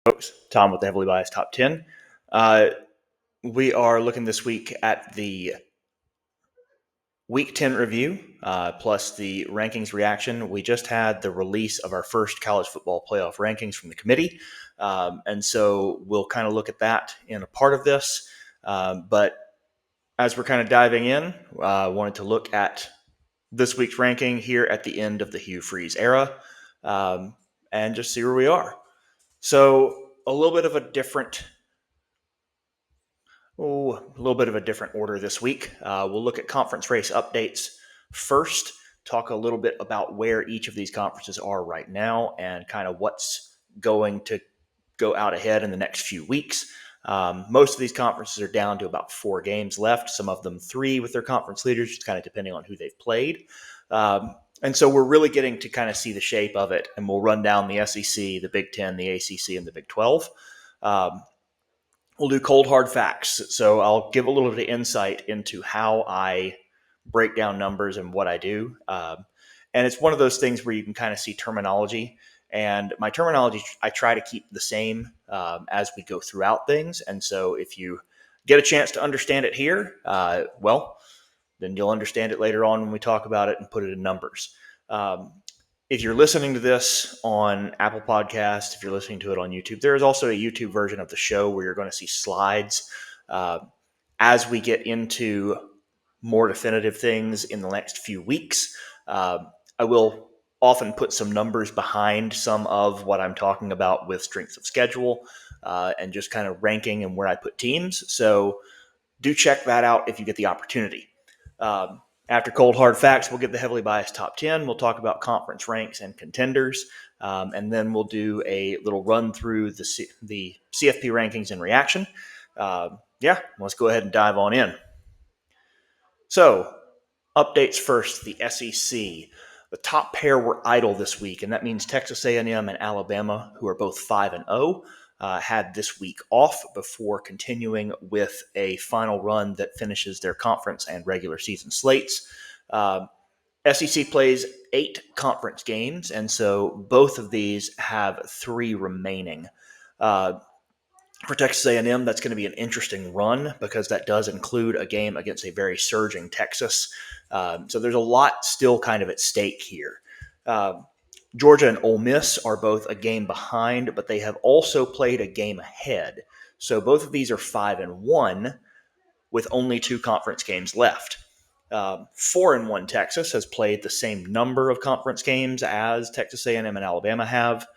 Folks, Tom with the Heavily Biased Top 10. We are looking this week at the Week 10 review, plus the rankings reaction. We just had the release of our first college football playoff rankings from the committee, and so we'll kind of look at that in a part of this. But as we're kind of diving in, I wanted to look at this week's ranking here at the end of the Hugh Freeze era, and just see where we are. So a little bit of a different order this week. We'll look at conference race updates first, talk a little bit about where each of these conferences are right now and kind of what's going to go out ahead in the next few weeks. Most of these conferences are down to about 4 games left, some of them 3 with their conference leaders, just kind of depending on who they've played. And so we're really getting to kind of see the shape of it, and we'll run down the SEC, the Big Ten, the ACC, and the Big 12. We'll do cold, hard facts. So I'll give a little bit of insight into how I break down numbers and what I do. And it's one of those things where you can kind of see terminology. And my terminology, I try to keep the same as we go throughout things. And so if you get a chance to understand it here, then you'll understand it later on when we talk about it and put it in numbers. If you're listening to this on Apple Podcasts, if you're listening to it on YouTube, there is also a YouTube version of the show where you're going to see slides as we get into more definitive things in the next few weeks. I will often put some numbers behind some of what I'm talking about with strengths of schedule and just kind of ranking and where I put teams. So do check that out if you get the opportunity. After cold hard facts, we'll get the heavily biased top 10. We'll talk about conference ranks and contenders. And then we'll do a little run through the CFP rankings and reaction. Let's go ahead and dive on in. So updates first, the SEC. The top pair were idle this week, and that means Texas A&M and Alabama, who are both 5-0, had this week off before continuing with a final run that finishes their conference and regular season slates. SEC plays 8 conference games, and so both of these have 3 remaining. For Texas A&M, that's going to be an interesting run because that does include a game against a very surging Texas. So there's a lot still kind of at stake here. Georgia and Ole Miss are both a game behind, but they have also played a game ahead. So both of these are 5-1 with only 2 conference games left. 4-1 Texas has played the same number of conference games as Texas A&M and Alabama have,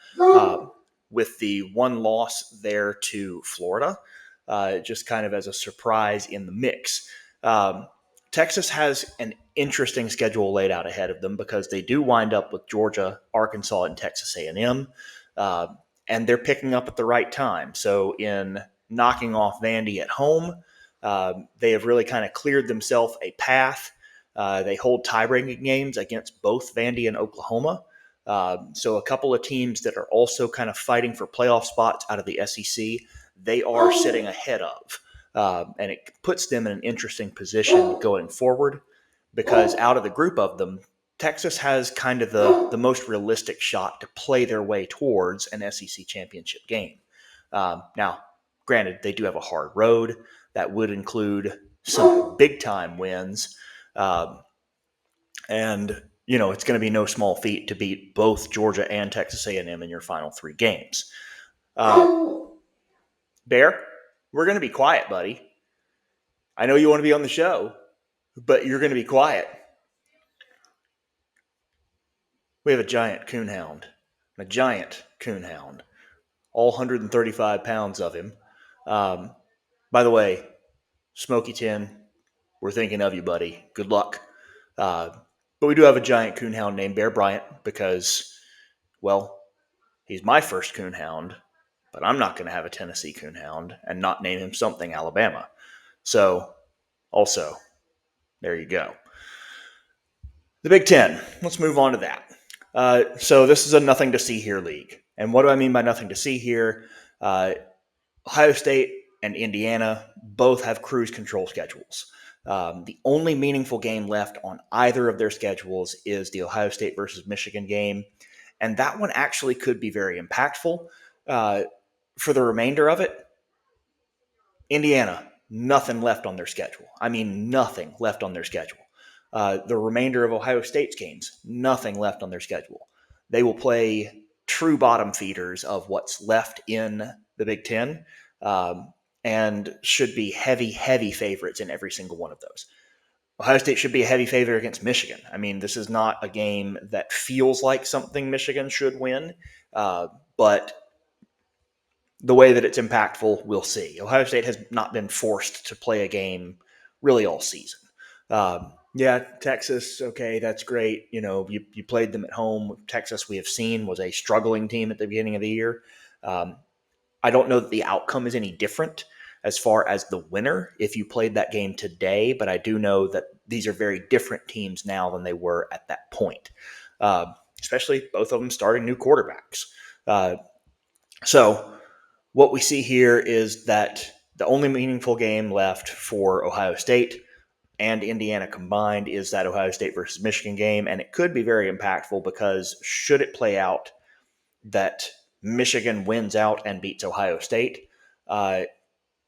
with the 1 loss there to Florida, just kind of as a surprise in the mix. Texas has an interesting schedule laid out ahead of them because they do wind up with Georgia, Arkansas, and Texas A&M, and they're picking up at the right time. So in knocking off Vandy at home, they have really kind of cleared themselves a path. They hold tie-breaking games against both Vandy and Oklahoma. So a couple of teams that are also kind of fighting for playoff spots out of the SEC, they are sitting ahead of. And it puts them in an interesting position going forward because out of the group of them, Texas has kind of the most realistic shot to play their way towards an SEC championship game. Now, granted, they do have a hard road. That would include some big-time wins. And, it's going to be no small feat to beat both Georgia and Texas A&M in your final 3 games. Bear, we're going to be quiet, buddy. I know you want to be on the show, but you're going to be quiet. We have a giant coonhound. All 135 pounds of him. By the way, Smokey 10, we're thinking of you, buddy. Good luck. But we do have a giant coonhound named Bear Bryant because, he's my first coonhound, but I'm not going to have a Tennessee coonhound and not name him something Alabama. So, also, there you go. The Big Ten. Let's move on to that. So this is a nothing to see here league. And what do I mean by nothing to see here? Ohio State and Indiana both have cruise control schedules. The only meaningful game left on either of their schedules is the Ohio State versus Michigan game. And that one actually could be very impactful. For the remainder of it, Indiana, nothing left on their schedule. I mean, nothing left on their schedule. The remainder of Ohio State's games, nothing left on their schedule. They will play true bottom feeders of what's left in the Big Ten, and should be heavy, heavy favorites in every single one of those. Ohio State should be a heavy favorite against Michigan. I mean, this is not a game that feels like something Michigan should win, but the way that it's impactful, we'll see. Ohio State has not been forced to play a game really all season. Yeah, Texas, okay, that's great. You played them at home. Texas, we have seen, was a struggling team at the beginning of the year. Um, I don't know that the outcome is any different as far as the winner if you played that game today, but I do know that these are very different teams now than they were at that point, uh, especially both of them starting new quarterbacks. So what we see here is that the only meaningful game left for Ohio State and Indiana combined is that Ohio State versus Michigan game, and it could be very impactful because should it play out that Michigan wins out and beats Ohio State, uh,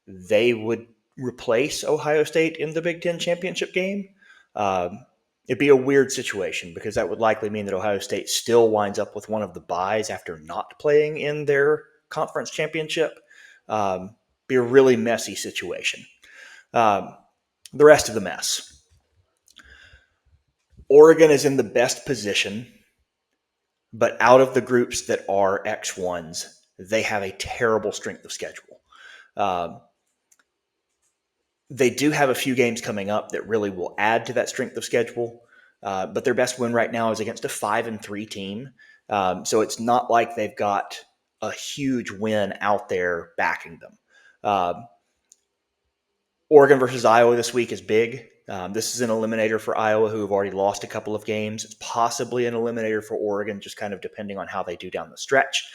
they would replace Ohio State in the Big Ten championship game. Um, it'd be a weird situation because that would likely mean that Ohio State still winds up with one of the byes after not playing in their conference championship. Be a really messy situation. Um, the rest of the mess. Oregon is in the best position, but out of the groups that are X1s, they have a terrible strength of schedule. Um, they do have a few games coming up that really will add to that strength of schedule, but their best win right now is against a 5-3 team. So it's not like they've got a huge win out there backing them. Oregon versus Iowa this week is big. This is an eliminator for Iowa, who have already lost a couple of games. It's possibly an eliminator for Oregon, just kind of depending on how they do down the stretch,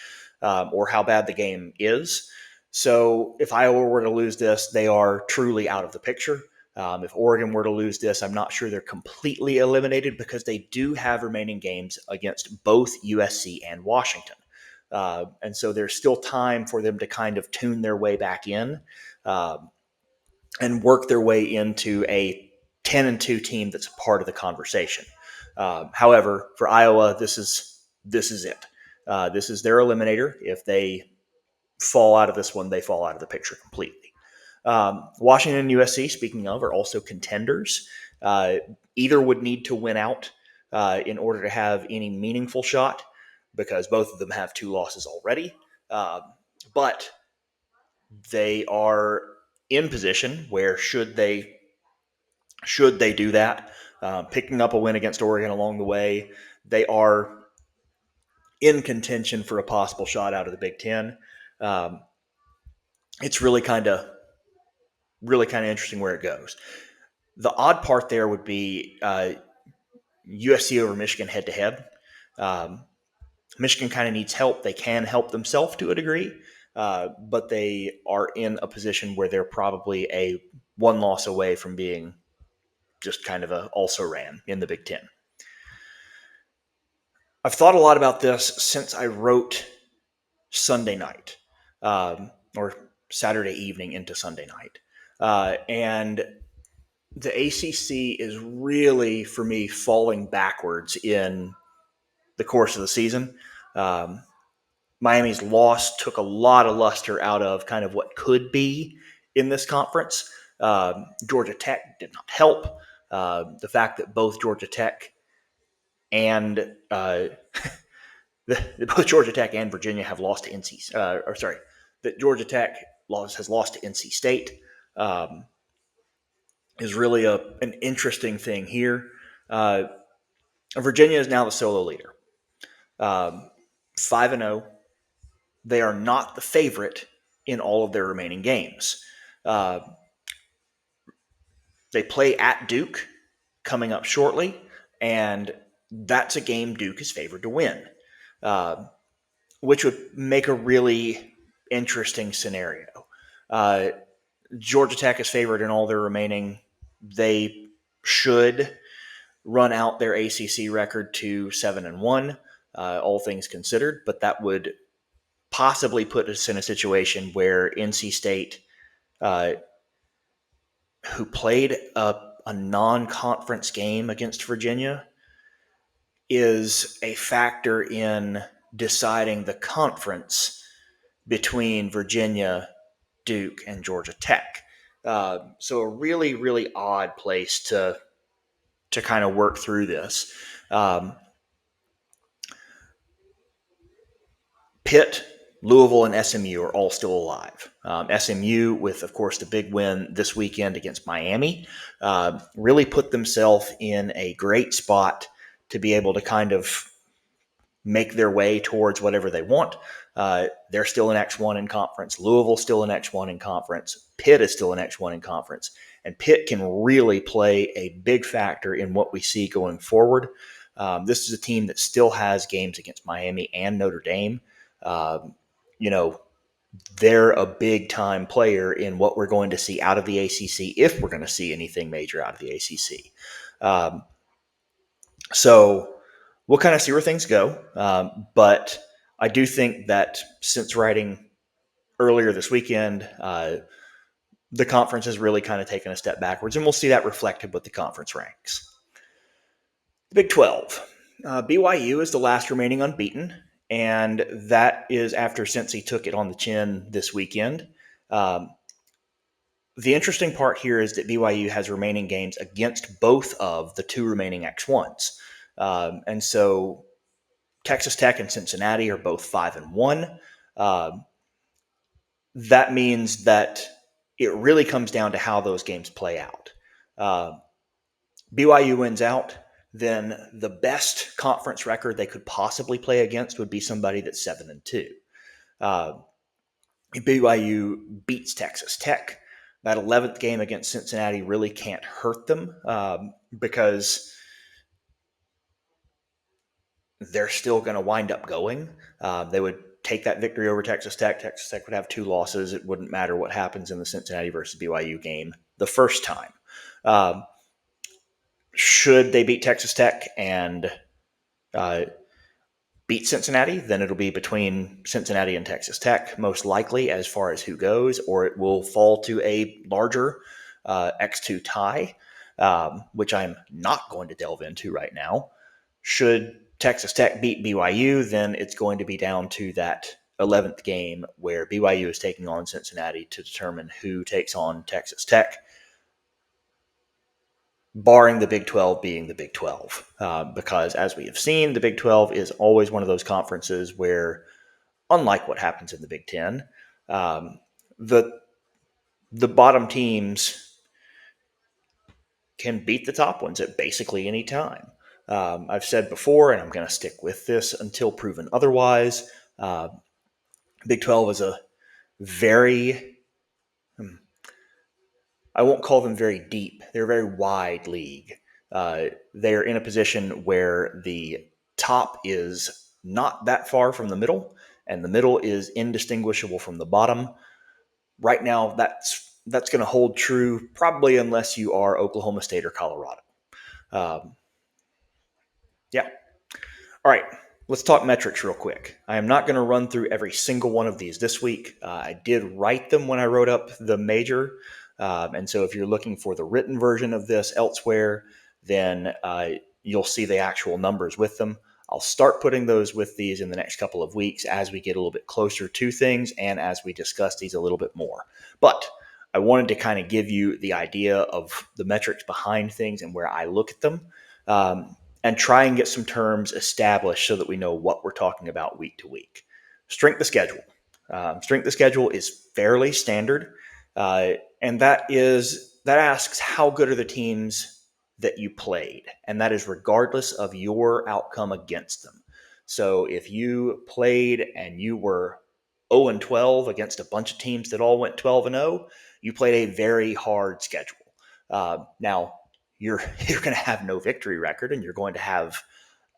or how bad the game is. So if Iowa were to lose this, they are truly out of the picture. If Oregon were to lose this, I'm not sure they're completely eliminated because they do have remaining games against both USC and Washington. And so there's still time for them to kind of tune their way back in. And work their way into a 10-2 team that's a part of the conversation. However, for Iowa, this is it. This is their eliminator. If they fall out of this one, they fall out of the picture completely. Washington and USC, speaking of, are also contenders. Either would need to win out in order to have any meaningful shot because both of them have 2 losses already. But they are in position where should they do that, picking up a win against Oregon along the way, they are in contention for a possible shot out of the Big Ten. It's really kind of interesting where it goes. The odd part there would be USC over Michigan head to head. Michigan kind of needs help. They can help themselves to a degree, but they are in a position where they're probably a 1 loss away from being just kind of a also ran in the Big Ten. I've thought a lot about this since I wrote Sunday night, or Saturday evening into Sunday night. And the ACC is really, for me, falling backwards in the course of the season. Miami's loss took a lot of luster out of kind of what could be in this conference. Georgia Tech did not help. The fact that both Georgia Tech and both Georgia Tech and Virginia have lost to NC. That Georgia Tech has lost to NC State is really an interesting thing here. Virginia is now the solo leader, 5-0. They are not the favorite in all of their remaining games. They play at Duke coming up shortly, and that's a game Duke is favored to win, which would make a really interesting scenario. Georgia Tech is favored in all their remaining. They should run out their ACC record to 7-1, all things considered, but that would possibly put us in a situation where NC State, uh, who played a non-conference game against Virginia, is a factor in deciding the conference between Virginia, Duke, and Georgia Tech. So a really, really odd place to kind of work through this. Um, Pitt, Louisville, and SMU are all still alive. SMU, with of course the big win this weekend against Miami, really put themselves in a great spot to be able to kind of make their way towards whatever they want. They're still an X1 in conference. Louisville's still an X1 in conference. Pitt is still an X1 in conference. And Pitt can really play a big factor in what we see going forward. This is a team that still has games against Miami and Notre Dame. Um, you know, they're a big time player in what we're going to see out of the ACC, if we're going to see anything major out of the ACC. Um, so we'll kind of see where things go. But I do think that since writing earlier this weekend, the conference has really kind of taken a step backwards, and we'll see that reflected with the conference ranks. The Big 12. BYU is the last remaining unbeaten, and that is after Cincy took it on the chin this weekend. Um, the interesting part here is that BYU has remaining games against both of the two remaining X1s. And so Texas Tech and Cincinnati are both 5-1. Um, that means that it really comes down to how those games play out. BYU wins out, then the best conference record they could possibly play against would be somebody that's 7-2. Uh, BYU beats Texas Tech. That 11th game against Cincinnati really can't hurt them because they're still going to wind up going. They would take that victory over Texas Tech. Texas Tech would have 2 losses. It wouldn't matter what happens in the Cincinnati versus BYU game the first time. Should they beat Texas Tech and beat Cincinnati, then it'll be between Cincinnati and Texas Tech, most likely, as far as who goes, or it will fall to a larger X2 tie, which I'm not going to delve into right now. Should Texas Tech beat BYU, then it's going to be down to that 11th game where BYU is taking on Cincinnati to determine who takes on Texas Tech, barring the Big 12 being the Big 12. Because as we have seen, the Big 12 is always one of those conferences where, unlike what happens in the Big 10, um, the bottom teams can beat the top ones at basically any time. I've said before, and I'm going to stick with this until proven otherwise, Big 12 is a very, I won't call them very deep, they're a very wide league. They're in a position where the top is not that far from the middle, and the middle is indistinguishable from the bottom. Right now, that's going to hold true probably unless you are Oklahoma State or Colorado. Um, yeah. All right. Let's talk metrics real quick. I am not going to run through every single one of these this week. I did write them when I wrote up the major. And so if you're looking for the written version of this elsewhere, then you'll see the actual numbers with them. I'll start putting those with these in the next couple of weeks as we get a little bit closer to things and as we discuss these a little bit more. But I wanted to kind of give you the idea of the metrics behind things and where I look at them. And try and get some terms established so that we know what we're talking about week to week. Strength of schedule. Strength of schedule is fairly standard, and that asks how good are the teams that you played, and that is regardless of your outcome against them. So if you played and you were 0-12 against a bunch of teams that all went 12-0, you played a very hard schedule. Now, you're going to have no victory record and you're going to have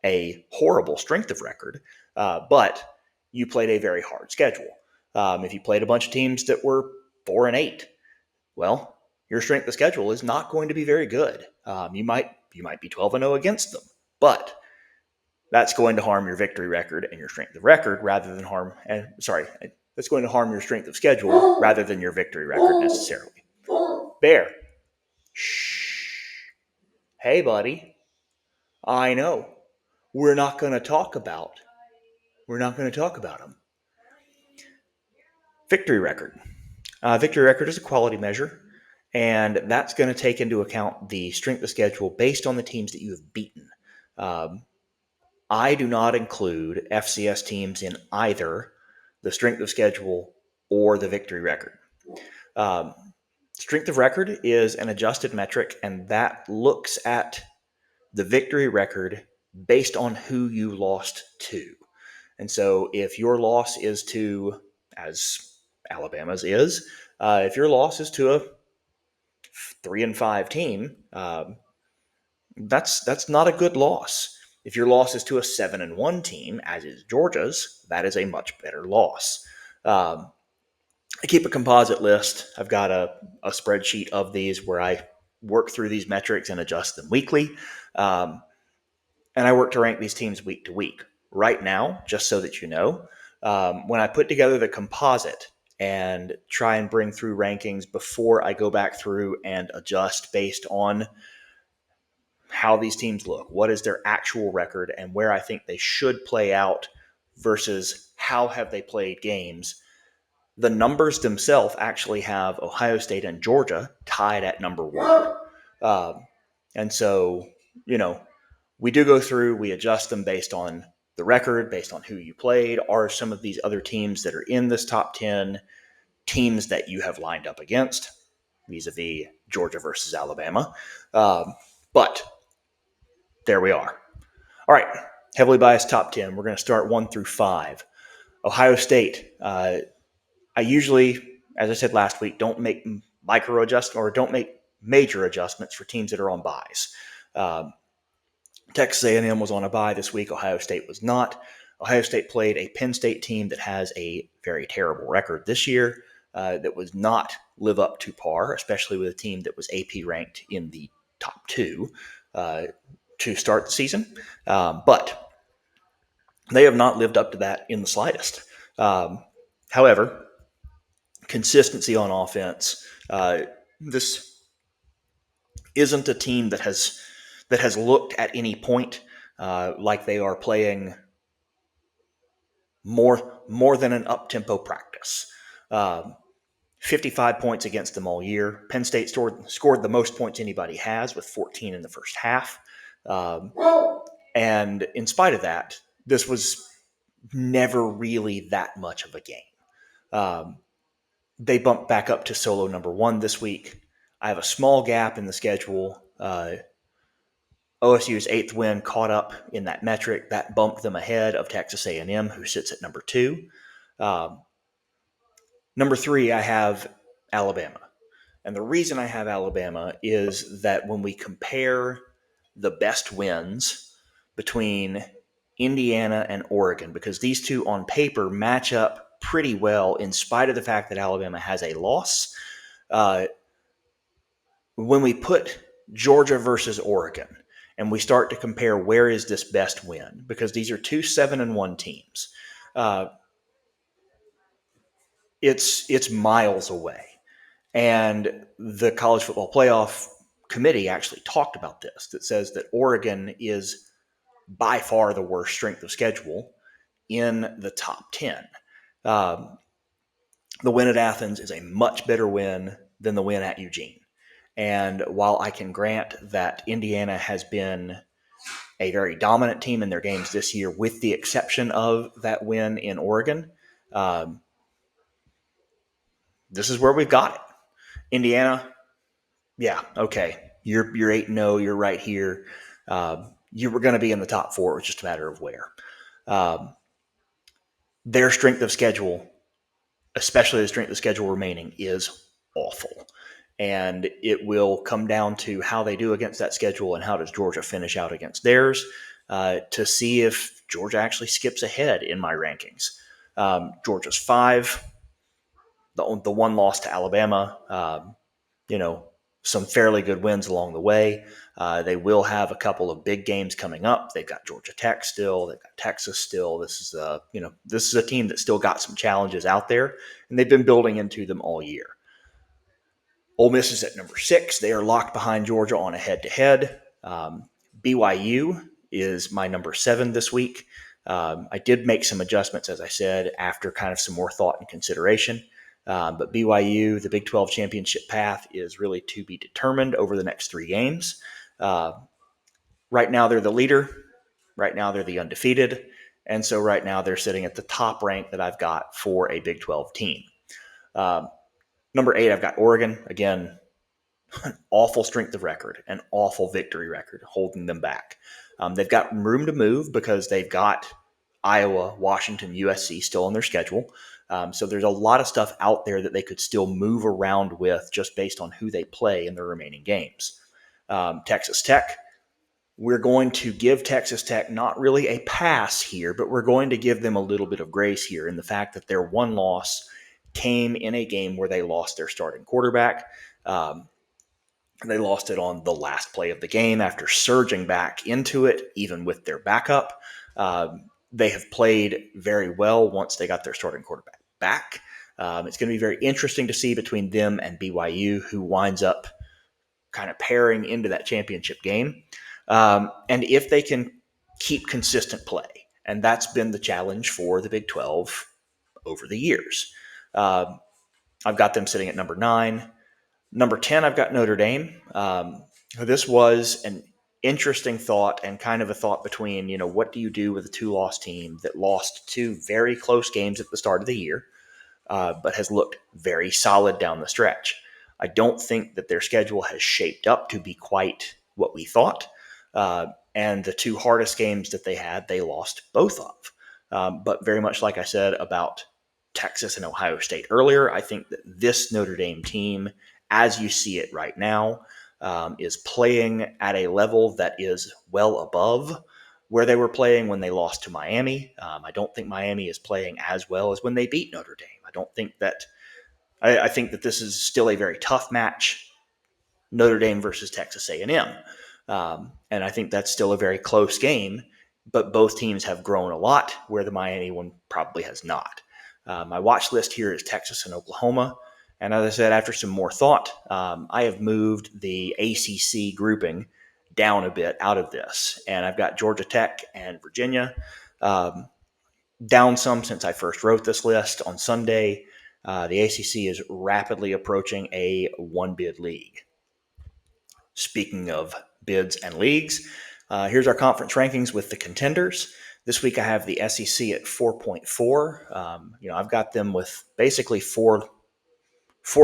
a horrible strength of record, but you played a very hard schedule. If you played a bunch of teams that were 4-8, well, your strength of schedule is not going to be very good. You might be 12-0 against them, but that's going to harm your victory record and your strength of record rather than that's going to harm your strength of schedule rather than your victory record necessarily. Bear. Shh. Hey, buddy. I know. We're not going to talk about. We're not going to talk about them. Victory record. Victory record is a quality measure, and that's going to take into account the strength of schedule based on the teams that you have beaten. I do not include FCS teams in either the strength of schedule or the victory record. Um, Strength of record is an adjusted metric, and that looks at the victory record based on who you lost to. And so if your loss is to, as Alabama's is, if your loss is to a 3-5 team, that's not a good loss. If your loss is to a 7-1 team, as is Georgia's, that is a much better loss. I keep a composite list. I've got a spreadsheet of these where I work through these metrics and adjust them weekly. And I work to rank these teams week to week. Right now, just so that you know, when I put together the composite and try and bring through rankings before I go back through and adjust based on how these teams look, what is their actual record, and where I think they should play out versus how have they played games, the numbers themselves actually have Ohio State and Georgia tied at number one. And so, we do go through, we adjust them based on the record, based on who you played. Are some of these other teams that are in this top 10 teams that you have lined up against, vis-a-vis Georgia versus Alabama? But there we are. All right, heavily biased top 10. We're going to start 1 through 5. Ohio State. I usually, as I said last week, don't make micro adjustments or don't make major adjustments for teams that are on buys. Texas A&M was on a bye this week. Ohio State was not. Ohio State played a Penn State team that has a very terrible record this year that was not live up to par, especially with a team that was AP ranked in the top 2 to start the season. But they have not lived up to that in the slightest. However, consistency on offense. This isn't a team that has looked at any point like they are playing more than an up-tempo practice. 55 points against them all year. Penn State scored the most points anybody has with 14 in the first half. And in spite of that, this was never really that much of a game. They bumped back up to solo number 1 this week. I have a small gap in the schedule. OSU's 8th win caught up in that metric. That bumped them ahead of Texas A&M, who sits at number 2. Number 3, I have Alabama. And the reason I have Alabama is that when we compare the best wins between Indiana and Oregon, because these two on paper match up pretty well in spite of the fact that Alabama has a loss. When we put Georgia versus Oregon and we start to compare where is this best win, because these are two 7-1 teams, it's miles away. And the College Football Playoff Committee actually talked about this, that says that Oregon is by far the worst strength of schedule in the top 10. The win at Athens is a much better win than the win at Eugene. And while I can grant that Indiana has been a very dominant team in their games this year, with the exception of that win in Oregon, this is where we've got it. Indiana, yeah, okay. You're 8-0. You're right here. You were going to be in the top 4. It was just a matter of where. Their strength of schedule, especially the strength of schedule remaining, is awful. And it will come down to how they do against that schedule and how does Georgia finish out against theirs to see if Georgia actually skips ahead in my rankings. Georgia's 5, the one loss to Alabama. some fairly good wins along the way. They will have a couple of big games coming up. They've got Georgia Tech still. They've got Texas still. This is a team that still got some challenges out there, and they've been building into them all year. Ole Miss is at number 6. They are locked behind Georgia on a head-to-head. BYU is my number 7 this week. I did make some adjustments, as I said, after kind of some more thought and consideration. But BYU, the Big 12 championship path, is really to be determined over the next 3 games. Right now, they're the leader. Right now, they're the undefeated. And so right now, they're sitting at the top rank that I've got for a Big 12 team. Number 8, I've got Oregon. Again, an awful strength of record, an awful victory record, holding them back. They've got room to move because they've got Iowa, Washington, USC still on their schedule. So there's a lot of stuff out there that they could still move around with just based on who they play in their remaining games. Texas Tech, we're going to give Texas Tech not really a pass here, but we're going to give them a little bit of grace here in the fact that their one loss came in a game where they lost their starting quarterback. They lost it on the last play of the game after surging back into it, even with their backup. They have played very well once they got their starting quarterback back. It's going to be very interesting to see between them and BYU who winds up kind of pairing into that championship game. And if they can keep consistent play. And that's been the challenge for the Big 12 over the years. I've got them sitting at number 9. Number 10, I've got Notre Dame. This was an interesting thought and kind of a thought between, what do you do with a 2-loss team that lost 2 very close games at the start of the year, but has looked very solid down the stretch. I don't think that their schedule has shaped up to be quite what we thought. And the 2 hardest games that they had, they lost both of. But very much like I said about Texas and Ohio State earlier, I think that this Notre Dame team, as you see it right now, is playing at a level that is well above where they were playing when they lost to Miami. I don't think Miami is playing as well as when they beat Notre Dame. I think that this is still a very tough match, Notre Dame versus Texas A&M. And I think that's still a very close game, but both teams have grown a lot where the Miami one probably has not. My watch list here is Texas and Oklahoma. And as I said, after some more thought, I have moved the ACC grouping down a bit out of this. And I've got Georgia Tech and Virginia down some since I first wrote this list on Sunday. The ACC is rapidly approaching a 1-bid league. Speaking of bids and leagues, here's our conference rankings with the contenders. This week I have the SEC at 4.4. I've got them with basically four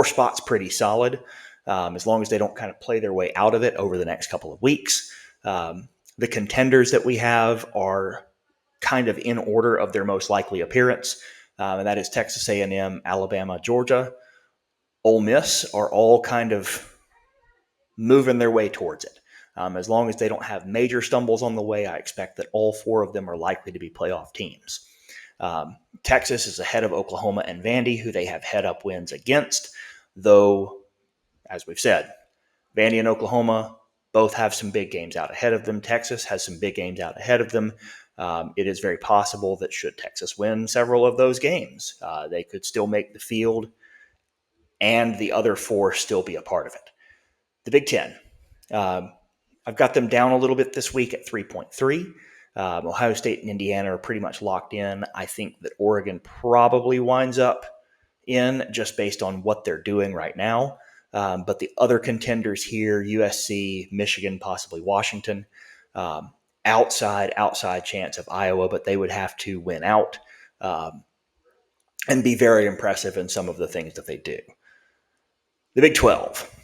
spots pretty solid, as long as they don't kind of play their way out of it over the next couple of weeks. The contenders that we have are kind of in order of their most likely appearance, and that is Texas A&M, Alabama, Georgia. Ole Miss are all kind of moving their way towards it. As long as they don't have major stumbles on the way, I expect that all 4 of them are likely to be playoff teams. Texas is ahead of Oklahoma and Vandy, who they have head-up wins against, though, as we've said, Vandy and Oklahoma both have some big games out ahead of them. Texas has some big games out ahead of them. It is very possible that should Texas win several of those games, they could still make the field and the other 4 still be a part of it. The Big Ten. I've got them down a little bit this week at 3.3. Ohio State and Indiana are pretty much locked in. I think that Oregon probably winds up in just based on what they're doing right now. But the other contenders here, USC, Michigan, possibly Washington, outside chance of Iowa, but they would have to win out and be very impressive in some of the things that they do. The Big 12.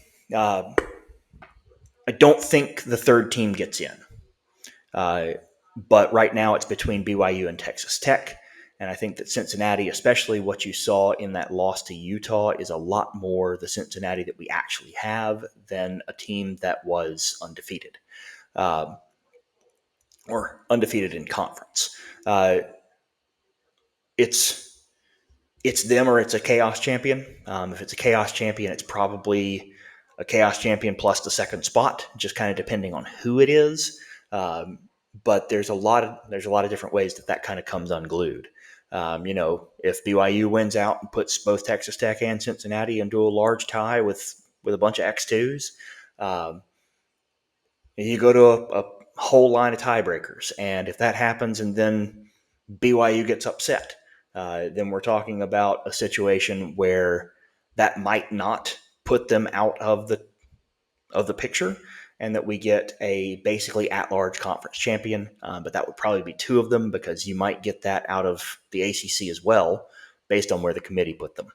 I don't think the third team gets in. But right now it's between BYU and Texas Tech. And I think that Cincinnati, especially what you saw in that loss to Utah, is a lot more the Cincinnati that we actually have than a team that was undefeated. Or undefeated in conference. It's them or it's a chaos champion. If it's a chaos champion, it's probably a chaos champion plus the second spot, just kind of depending on who it is. But there's a lot of different ways that kind of comes unglued. If BYU wins out and puts both Texas Tech and Cincinnati into a large tie with a bunch of X2s, you go to a whole line of tiebreakers. And if that happens and then BYU gets upset, then we're talking about a situation where that might not put them out of the picture, and that we get a basically at-large conference champion. But that would probably be two of them, because you might get that out of the ACC as well, based on where the committee put them.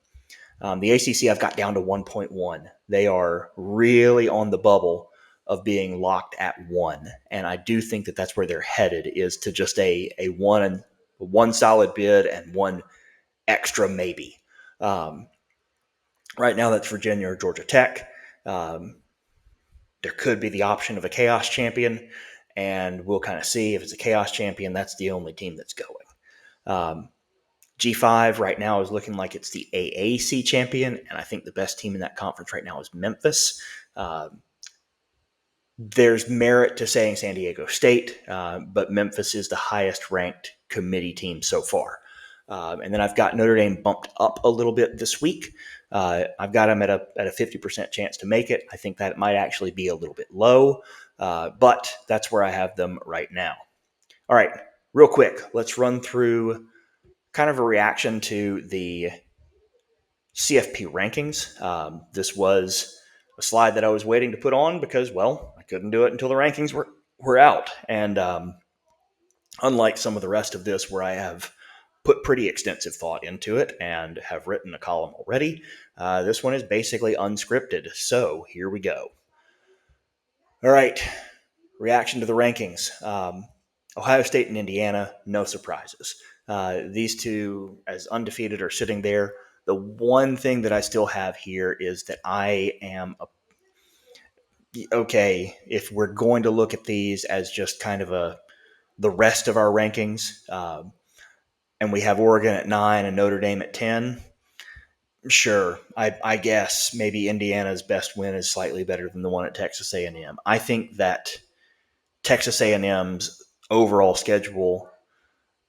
The ACC I've got down to 1.1. They are really on the bubble of being locked at 1, and I do think that that's where they're headed, is to just a one solid bid and one extra maybe. Right now that's Virginia or Georgia Tech. There could be the option of a chaos champion, and we'll kind of see. If it's a chaos champion, that's the only team that's going. G5 right now is looking like it's the AAC champion, and I think the best team in that conference right now is Memphis. There's merit to saying San Diego State, but Memphis is the highest ranked committee team so far. And then I've got Notre Dame bumped up a little bit this week. I've got them at a 50% chance to make it. I think that it might actually be a little bit low, but that's where I have them right now. All right, real quick, let's run through kind of a reaction to the CFP rankings. This was a slide that I was waiting to put on because, well, I couldn't do it until the rankings were out. And unlike some of the rest of this, where I have put pretty extensive thought into it and have written a column already, this one is basically unscripted. So here we go. All right, reaction to the rankings. Ohio State and Indiana, no surprises. These two, as undefeated, are sitting there. The one thing that I still have here is that I am okay, if we're going to look at these as just kind of the rest of our rankings, and we have Oregon at 9 and Notre Dame at 10, sure, I guess maybe Indiana's best win is slightly better than the one at Texas A&M. I think that Texas A&M's overall schedule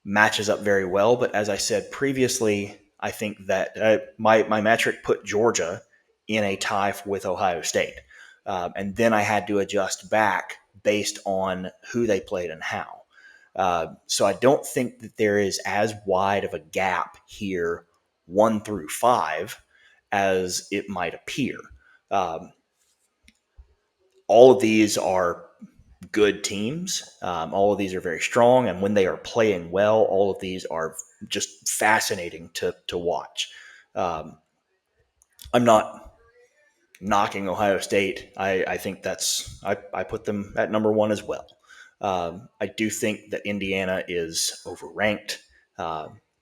matches up very well, but as I said previously, I think that my metric put Georgia in a tie with Ohio State, and then I had to adjust back based on who they played and how. So I don't think that there is as wide of a gap here, 1 through 5, as it might appear. All of these are good teams. All of these are very strong, and when they are playing well, all of these are just fascinating to watch. I'm not knocking Ohio State. I think I put them at number 1 as well. I do think that Indiana is overranked.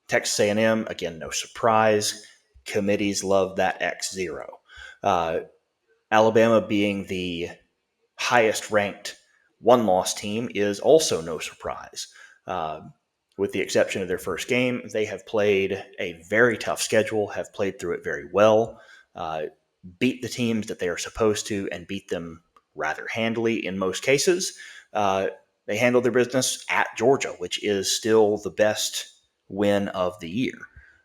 Texas A&M, again, no surprise. Committees love that X0. Alabama being the highest ranked one-loss team is also no surprise. With the exception of their first game, they have played a very tough schedule, have played through it very well, beat the teams that they are supposed to, and beat them rather handily in most cases. They handled their business at Georgia, which is still the best win of the year.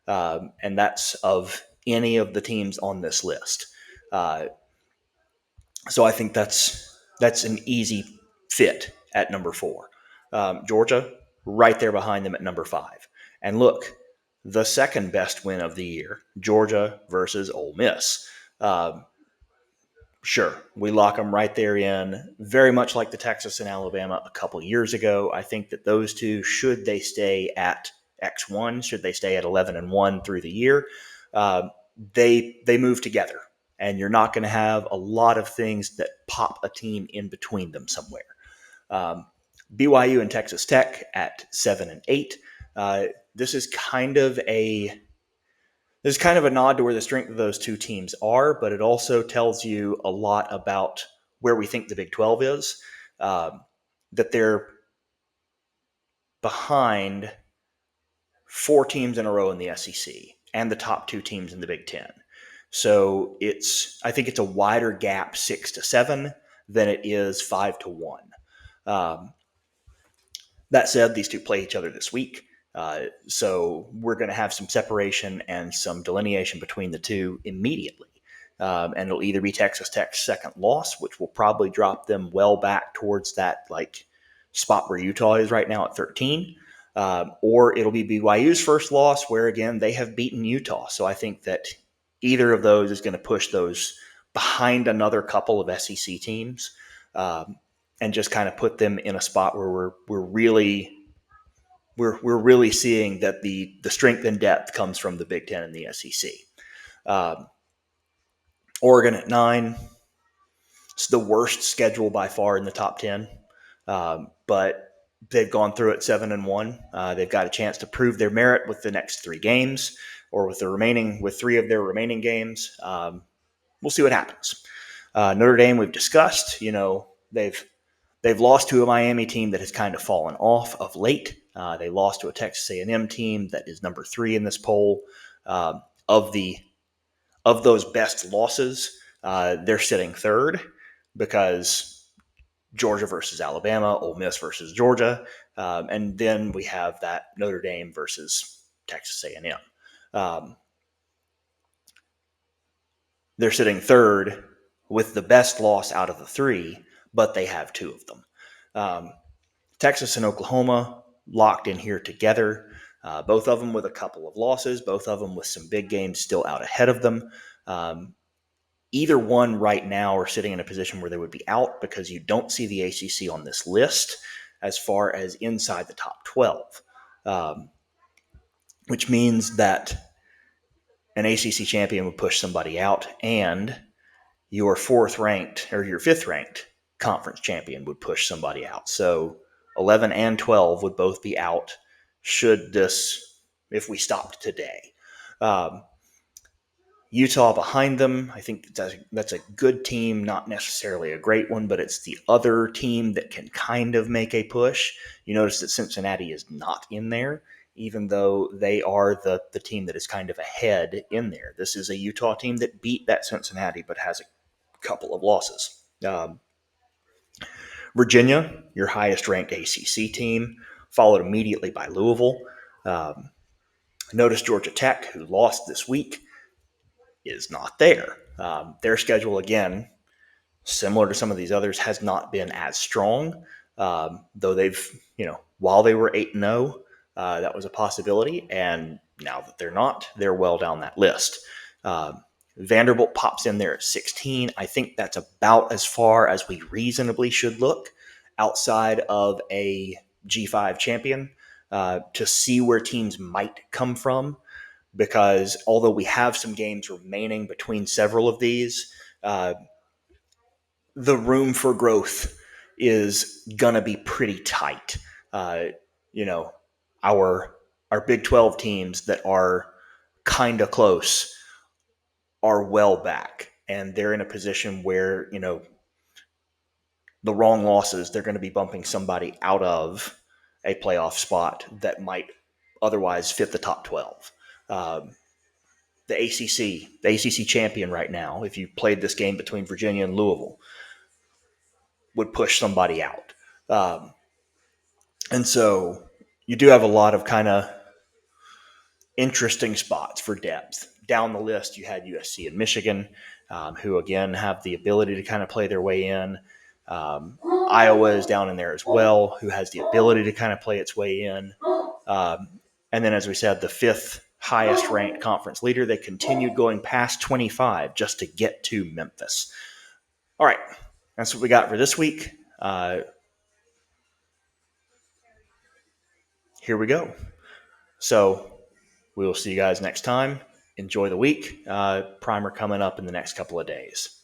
And that's of any of the teams on this list. So I think that's an easy fit at number 4. Georgia, right there behind them at number 5. And look, the second best win of the year, Georgia versus Ole Miss. Sure, we lock them right there in, very much like the Texas and Alabama a couple years ago. I think that those two, should they stay at X1, should they stay at 11-1 through the year, they move together. And you're not going to have a lot of things that pop a team in between them somewhere. BYU and Texas Tech at 7 and 8. This is kind of a nod to where the strength of those two teams are, but it also tells you a lot about where we think the Big 12 is. That they're behind 4 teams in a row in the SEC and the top 2 teams in the Big 10. So I think it's a wider gap 6-7 than it is 5-1. Um, that said, these two play each other this week. So we're going to have some separation and some delineation between the two immediately. And it'll either be Texas Tech's second loss, which will probably drop them well back towards that like spot where Utah is right now at 13, or it'll be BYU's first loss, where again they have beaten Utah. So I think that either of those is going to push those behind another couple of SEC teams, and just kind of put them in a spot where we're really seeing that the strength and depth comes from the Big Ten and the SEC. Oregon at 9. It's the worst schedule by far in the top 10, but they've gone through it 7-1. They've got a chance to prove their merit with the next 3 games, or with 3 of their remaining games. We'll see what happens. Notre Dame, we've discussed. They've lost to a Miami team that has kind of fallen off of late. They lost to a Texas A&M team that is number 3 in this poll. Of those best losses, they're sitting 3rd because Georgia versus Alabama, Ole Miss versus Georgia, and then we have that Notre Dame versus Texas A&M. They're sitting 3rd with the best loss out of the 3, but they have 2 of them. Texas and Oklahoma locked in here together, both of them with a couple of losses, both of them with some big games still out ahead of them. Either one right now are sitting in a position where they would be out because you don't see the ACC on this list as far as inside the top 12, which means that an ACC champion would push somebody out, and your 4th ranked or your 5th ranked conference champion would push somebody out. So 11 and 12 would both be out if we stopped today. Utah behind them, I think that's a good team, not necessarily a great one, but it's the other team that can kind of make a push. You notice that Cincinnati is not in there, even though they are the team that is kind of ahead in there. This is a Utah team that beat that Cincinnati, but has a couple of losses. Virginia, your highest ranked ACC team, followed immediately by Louisville. Notice Georgia Tech, who lost this week, is not there. Their schedule, again, similar to some of these others, has not been as strong, though they've, while they were 8-0, that was a possibility. And now that they're not, they're well down that list. Vanderbilt pops in there at 16. I think that's about as far as we reasonably should look outside of a G5 champion, to see where teams might come from. Because although we have some games remaining between several of these, the room for growth is going to be pretty tight. Our Big 12 teams that are kind of close are well back, and they're in a position where, the wrong losses, they're going to be bumping somebody out of a playoff spot that might otherwise fit the top 12. The ACC champion right now, if you played this game between Virginia and Louisville, would push somebody out. And so you do have a lot of kind of interesting spots for depth. Down the list, you had USC and Michigan, who, again, have the ability to kind of play their way in. Iowa is down in there as well, who has the ability to kind of play its way in. And then, as we said, the 5th highest ranked conference leader, they continued going past 25 just to get to Memphis. All right, that's what we got for this week. Here we go. So we will see you guys next time. Enjoy the week. Primer coming up in the next couple of days.